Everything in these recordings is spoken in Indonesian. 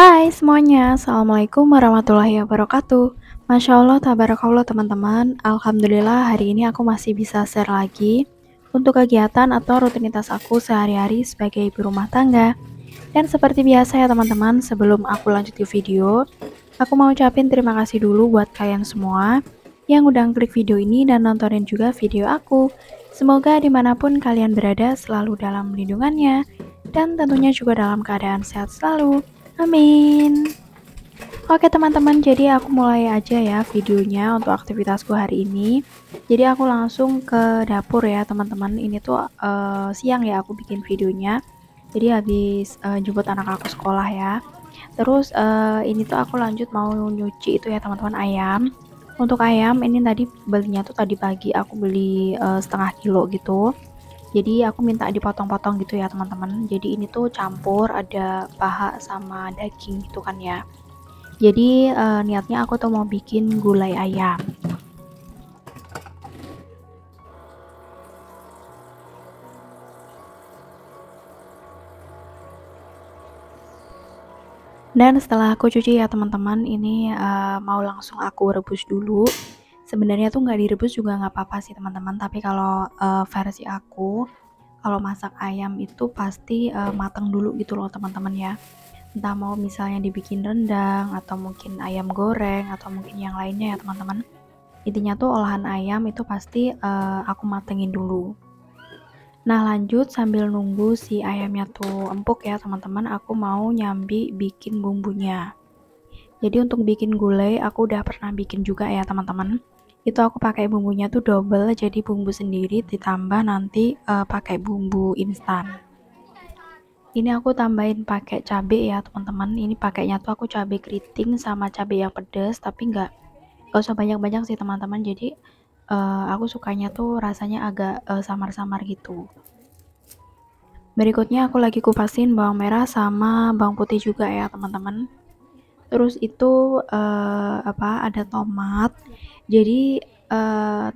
Hai semuanya, Assalamualaikum warahmatullahi wabarakatuh. Masya Allah, tabarakallah teman-teman. Alhamdulillah hari ini aku masih bisa share lagi untuk kegiatan atau rutinitas aku sehari-hari sebagai ibu rumah tangga. Dan seperti biasa ya teman-teman, sebelum aku lanjut ke video, aku mau ucapin terima kasih dulu buat kalian semua yang udah klik video ini dan nontonin juga video aku. Semoga dimanapun kalian berada selalu dalam lindungannya dan tentunya juga dalam keadaan sehat selalu. Amin. Oke teman-teman, jadi aku mulai aja ya videonya untuk aktivitasku hari ini. Jadi aku langsung ke dapur ya teman-teman. Ini tuh siang ya aku bikin videonya. Jadi habis jemput anak aku sekolah ya. Terus ini tuh aku lanjut mau nyuci itu ya teman-teman, ayam. Untuk ayam ini tadi belinya tuh tadi pagi aku beli setengah kilo gitu. Jadi aku minta dipotong-potong gitu ya teman-teman. Jadi ini tuh campur ada paha sama daging gitu kan ya. Jadi niatnya aku tuh mau bikin gulai ayam. Dan setelah aku cuci ya teman-teman, ini mau langsung aku rebus dulu. Sebenarnya tuh nggak direbus juga nggak apa-apa sih teman-teman, tapi kalau versi aku, kalau masak ayam itu pasti matang dulu gitu loh teman-teman ya. Entah mau misalnya dibikin rendang atau mungkin ayam goreng atau mungkin yang lainnya ya teman-teman. Intinya tuh olahan ayam itu pasti aku matengin dulu. Nah lanjut sambil nunggu si ayamnya tuh empuk ya teman-teman, aku mau nyambi bikin bumbunya. Jadi untuk bikin gulai aku udah pernah bikin juga ya teman-teman. Itu aku pakai bumbunya tuh double, jadi bumbu sendiri ditambah nanti pakai bumbu instan. Ini aku tambahin pakai cabai ya teman-teman. Ini pakainya tuh aku cabai keriting sama cabai yang pedas, tapi nggak usah banyak-banyak sih teman-teman. Jadi aku sukanya tuh rasanya agak samar-samar gitu. Berikutnya aku lagi kupasin bawang merah sama bawang putih juga ya teman-teman. Terus itu ada tomat. Jadi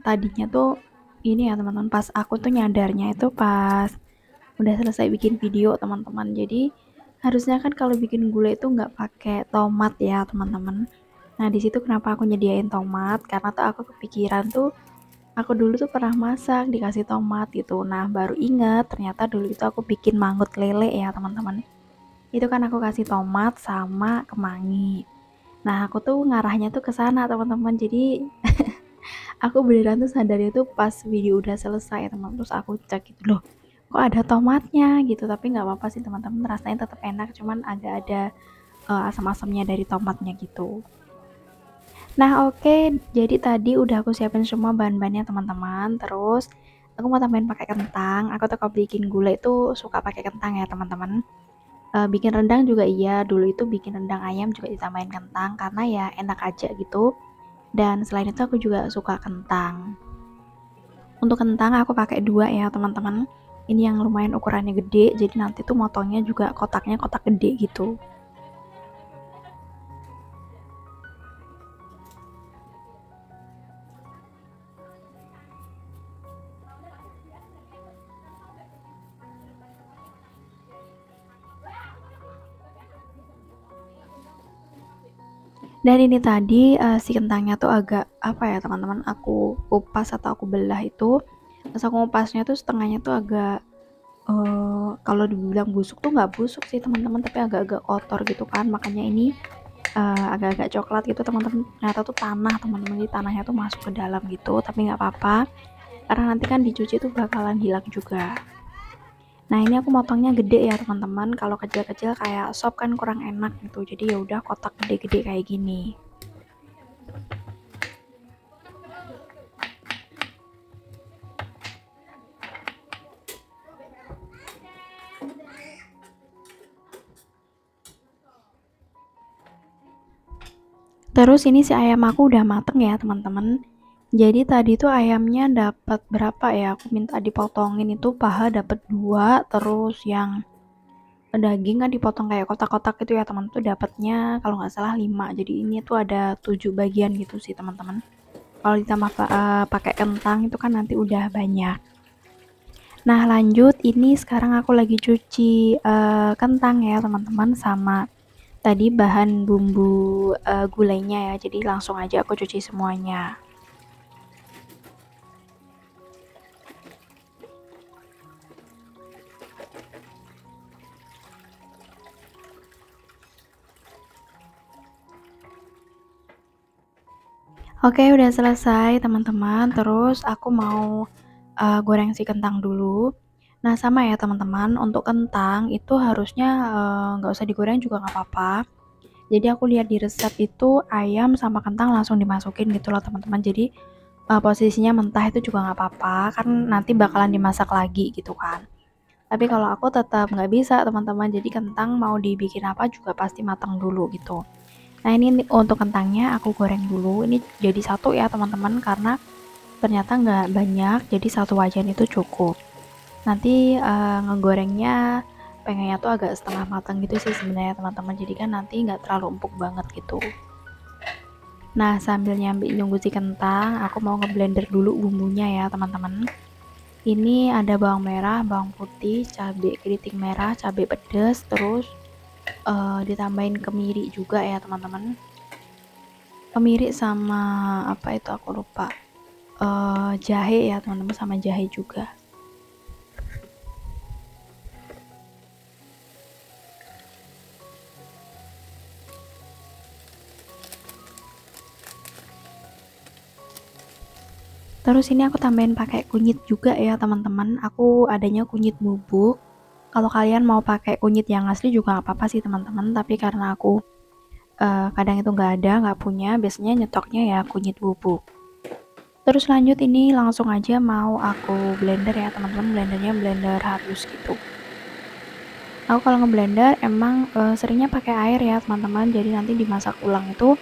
tadinya tuh ini ya teman-teman, pas aku tuh nyadarnya itu pas udah selesai bikin video teman-teman. Jadi harusnya kan kalau bikin gulai itu nggak pakai tomat ya teman-teman. Nah di situ kenapa aku nyediain tomat, karena tuh aku kepikiran tuh aku dulu tuh pernah masak dikasih tomat gitu. Nah baru inget ternyata dulu itu aku bikin mangut lele ya teman-teman. Itu kan aku kasih tomat sama kemangi. Nah aku tuh ngarahnya tuh ke sana teman-teman. Jadi aku beneran tuh sadarnya tuh pas video udah selesai teman. Terus aku cek gitu loh, kok ada tomatnya gitu. Tapi nggak apa-apa sih teman-teman, rasanya tetap enak, cuman agak ada asam-asamnya dari tomatnya gitu. Nah oke, jadi tadi udah aku siapin semua bahan-bahannya teman-teman. Terus aku mau tambahin pakai kentang. Aku tuh kalau bikin gulai itu suka pakai kentang ya teman-teman. Bikin rendang juga iya, dulu itu bikin rendang ayam juga ditambahin kentang karena ya enak aja gitu. Dan selain itu aku juga suka kentang. Untuk kentang aku pakai 2 ya teman-teman. Ini yang lumayan ukurannya gede, jadi nanti tuh motongnya juga kotaknya kotak gede gitu. Dan ini tadi si kentangnya tuh agak apa ya teman-teman, aku kupas atau aku belah itu. Pas aku ngupasnya tuh setengahnya tuh agak kalau dibilang busuk tuh nggak busuk sih teman-teman, tapi agak-agak kotor gitu kan. Makanya ini agak-agak coklat gitu teman-teman. Ternyata tuh tanah teman-teman, jadi tanahnya tuh masuk ke dalam gitu. Tapi nggak apa-apa, karena nanti kan dicuci tuh bakalan hilang juga. Nah ini aku motongnya gede ya teman-teman. Kalau kecil-kecil kayak sop kan kurang enak gitu. Jadi ya udah kotak gede-gede kayak gini. Terus ini si ayam aku udah mateng ya teman-teman. Jadi tadi tuh ayamnya dapat berapa ya? Aku minta dipotongin itu paha dapat 2, terus yang daging kan dipotong kayak kotak-kotak gitu ya teman, tuh dapatnya kalau nggak salah 5. Jadi ini tuh ada 7 bagian gitu sih teman-teman. Kalau ditambah pakai kentang itu kan nanti udah banyak. Nah lanjut, ini sekarang aku lagi cuci kentang ya teman-teman sama tadi bahan bumbu gulainya ya, jadi langsung aja aku cuci semuanya. Oke, udah selesai teman-teman. Terus aku mau goreng si kentang dulu. Nah, sama ya teman-teman, untuk kentang itu harusnya nggak usah digoreng juga nggak apa-apa. Jadi aku lihat di resep itu ayam sama kentang langsung dimasukin gitu loh teman-teman. Jadi posisinya mentah itu juga nggak apa-apa, kan nanti bakalan dimasak lagi gitu kan. Tapi kalau aku tetap nggak bisa teman-teman, jadi kentang mau dibikin apa juga pasti matang dulu gitu. Nah ini untuk kentangnya aku goreng dulu, ini jadi satu ya teman-teman, karena ternyata nggak banyak, jadi satu wajan itu cukup. Nanti ngegorengnya pengennya tuh agak setengah matang gitu sih sebenarnya teman-teman, jadi kan nanti nggak terlalu empuk banget gitu. Nah sambil nunggu si kentang, aku mau ngeblender dulu bumbunya ya teman-teman. Ini ada bawang merah, bawang putih, cabai keriting merah, cabai pedas, terus ditambahin kemiri juga ya teman-teman. Kemiri sama apa itu aku lupa, jahe ya teman-teman, sama jahe juga. Terus ini aku tambahin pakai kunyit juga ya teman-teman, aku adanya kunyit bubuk. Kalau kalian mau pakai kunyit yang asli juga nggak apa-apa sih teman-teman, tapi karena aku kadang itu nggak ada, nggak punya, biasanya nyetoknya ya kunyit bubuk. Terus lanjut ini langsung aja mau aku blender ya teman-teman, blendernya blender halus gitu. Aku kalau ngeblender emang seringnya pakai air ya teman-teman, jadi nanti dimasak ulang itu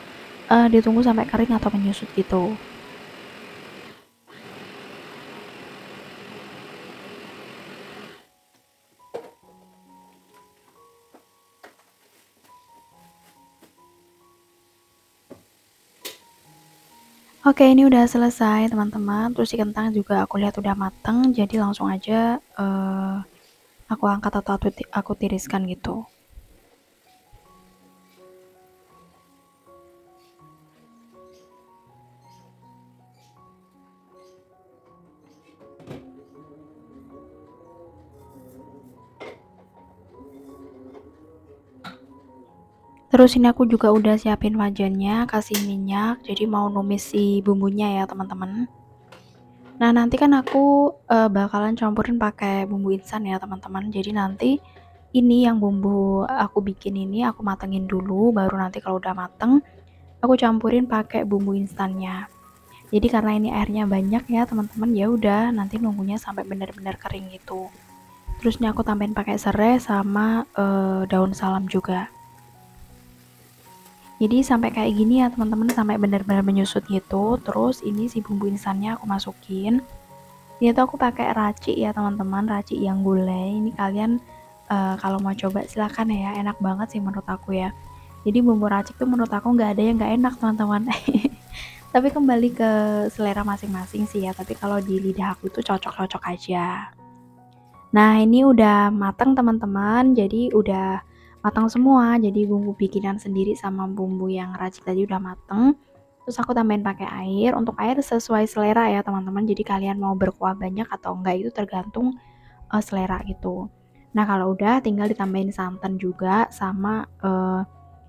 ditunggu sampai kering atau menyusut gitu. Oke, ini udah selesai teman-teman. Terus si kentang juga aku lihat udah mateng, jadi langsung aja aku angkat atau aku tiriskan gitu. Terus ini aku juga udah siapin wajannya, kasih minyak, jadi mau numis si bumbunya ya teman-teman. Nah nanti kan aku bakalan campurin pakai bumbu instan ya teman-teman. Jadi nanti ini yang bumbu aku bikin ini aku matengin dulu, baru nanti kalau udah mateng aku campurin pakai bumbu instannya. Jadi karena ini airnya banyak ya teman-teman, ya udah nanti nunggunya sampai benar-benar kering gitu. Terus ini aku tambahin pakai serai sama daun salam juga. Jadi sampai kayak gini ya teman-teman, sampai benar-benar menyusut gitu. Terus ini si bumbu instannya aku masukin. Ini tuh aku pakai racik ya teman-teman, racik yang gulai. Ini kalian kalau mau coba silakan ya, enak banget sih menurut aku ya. Jadi bumbu racik tuh menurut aku nggak ada yang nggak enak teman-teman. Tapi kembali ke selera masing-masing sih ya. Tapi kalau di lidah aku itu cocok-cocok aja. Nah ini udah matang teman-teman, jadi udah matang semua. Jadi bumbu bikinan sendiri sama bumbu yang racik tadi udah mateng. Terus aku tambahin pakai air. Untuk air sesuai selera ya teman-teman. Jadi kalian mau berkuah banyak atau enggak itu tergantung selera gitu. Nah kalau udah tinggal ditambahin santan juga sama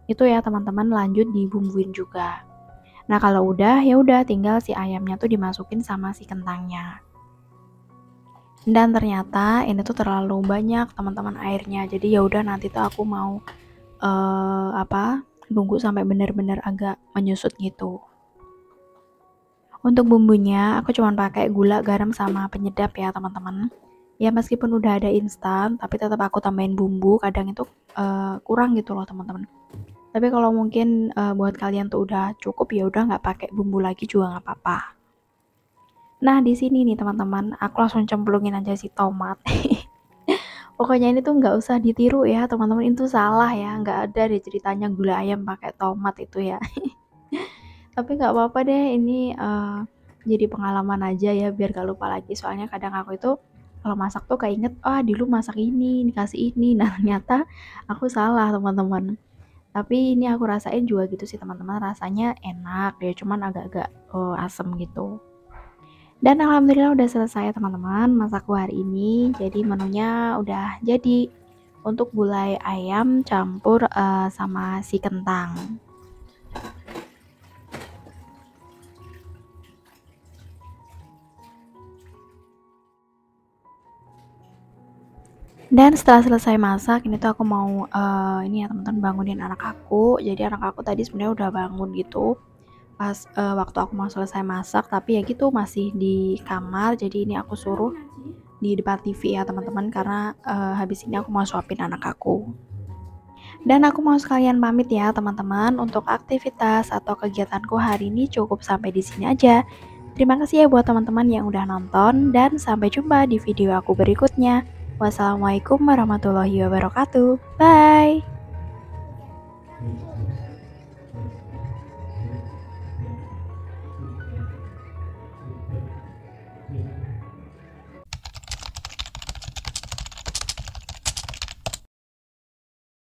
itu ya teman-teman, lanjut dibumbuin juga. Nah kalau udah ya udah tinggal si ayamnya tuh dimasukin sama si kentangnya. Dan ternyata ini tuh terlalu banyak teman-teman airnya, jadi ya udah nanti tuh aku mau nunggu sampai benar-benar agak menyusut gitu. Untuk bumbunya aku cuma pakai gula, garam sama penyedap ya teman-teman. Ya meskipun udah ada instan, tapi tetap aku tambahin bumbu, kadang itu kurang gitu loh teman-teman. Tapi kalau mungkin buat kalian tuh udah cukup, ya udah nggak pakai bumbu lagi juga nggak apa-apa. Nah di sini nih teman-teman, aku langsung cemplungin aja si tomat. Pokoknya ini tuh nggak usah ditiru ya teman-teman, itu salah ya, nggak ada deh ceritanya gula ayam pakai tomat itu ya. Tapi nggak apa-apa deh, ini jadi pengalaman aja ya biar gak lupa lagi. Soalnya kadang aku itu kalau masak tuh keinget, dulu masak ini, dikasih ini. Nah ternyata aku salah teman-teman. Tapi ini aku rasain juga gitu sih teman-teman, rasanya enak ya, cuman agak-agak asem gitu. Dan alhamdulillah udah selesai teman-teman masakku hari ini. Jadi menunya udah jadi untuk gulai ayam campur sama si kentang. Dan setelah selesai masak, ini tuh aku mau ini ya teman-teman, bangunin anak aku. Jadi anak aku tadi sebenarnya udah bangun gitu pas waktu aku mau selesai masak, tapi ya gitu masih di kamar. Jadi ini aku suruh di depan TV ya teman-teman, karena habis ini aku mau suapin anak aku. Dan aku mau sekalian pamit ya teman-teman, untuk aktivitas atau kegiatanku hari ini cukup sampai di sini aja. Terima kasih ya buat teman-teman yang udah nonton, dan sampai jumpa di video aku berikutnya. Wassalamualaikum warahmatullahi wabarakatuh. Bye.